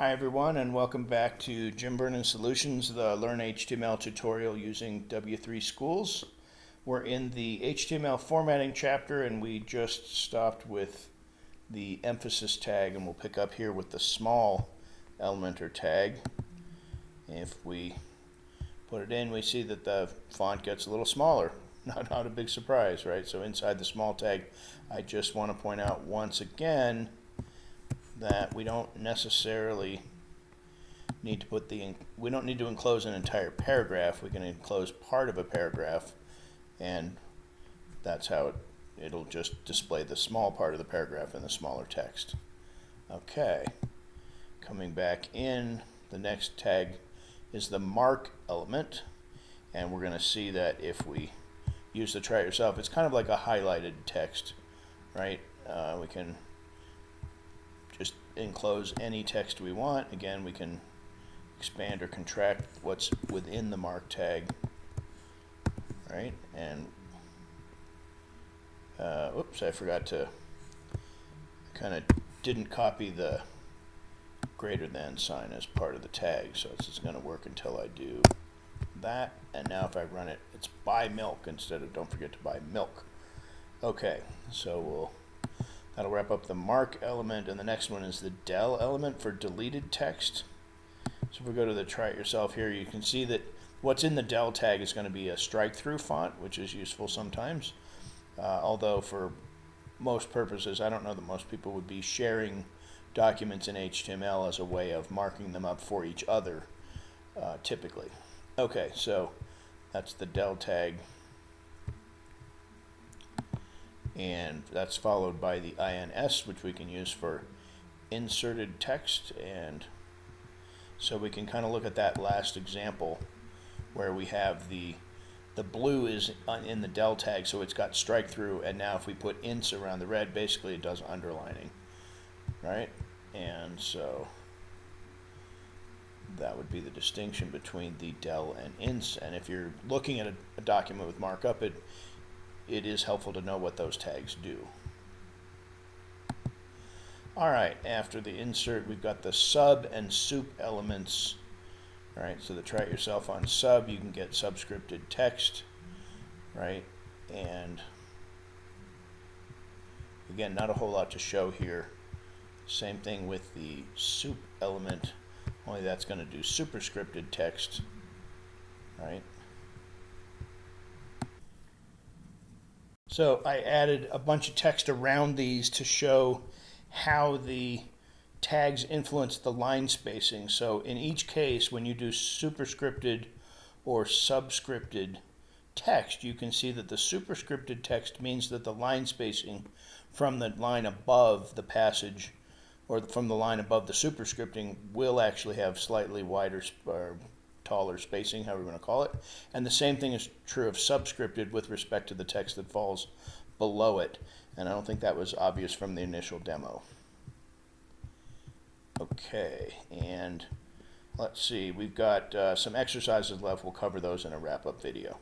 Hi everyone, and welcome back to Jim Vernon Solutions, the Learn HTML tutorial using W3 Schools. We're in the HTML formatting chapter and we just stopped with the emphasis tag, and we'll pick up here with the small element or tag. If we put it in, we see that the font gets a little smaller. Not a big surprise, right? So inside the small tag, I just want to point out once again that we don't necessarily need to we don't need to enclose an entire paragraph. We can enclose part of a paragraph, and that's how it'll just display the small part of the paragraph in the smaller text. Okay, coming back in, the next tag is the mark element, and we're going to see that if we use the try it yourself, it's kind of like a highlighted text, right? We can just enclose any text we want. Again, we can expand or contract what's within the mark tag, right? And oops, I forgot to kind of didn't copy the greater than sign as part of the tag, so this is going to work until I do that. And now if I run it, it's buy milk instead of don't forget to buy milk. Okay, so that'll wrap up the mark element, and the next one is the del element for deleted text. So if we go to the try it yourself here, you can see that what's in the del tag is going to be a strike-through font, which is useful sometimes. Although for most purposes, I don't know that most people would be sharing documents in HTML as a way of marking them up for each other, typically. Okay, so that's the del tag. And that's followed by the INS, which we can use for inserted text. And so we can kind of look at that last example where we have the blue is in the del tag, so it's got strike through, and now if we put ints around the red, basically it does underlining, right? And so that would be the distinction between the del and ints. And if you're looking at a document with markup, it is helpful to know what those tags do. Alright, after the insert, we've got the sub and sup elements. Alright, so the try it yourself on sub, you can get subscripted text, right? And again, not a whole lot to show here. Same thing with the sup element, only that's going to do superscripted text, right? So I added a bunch of text around these to show how the tags influence the line spacing. So in each case, when you do superscripted or subscripted text, you can see that the superscripted text means that the line spacing from the line above the passage or from the line above the superscripting will actually have slightly wider or taller spacing, however you want to call it. And the same thing is true of subscripted with respect to the text that falls below it. And I don't think that was obvious from the initial demo. Okay, and let's see, we've got some exercises left. We'll cover those in a wrap-up video.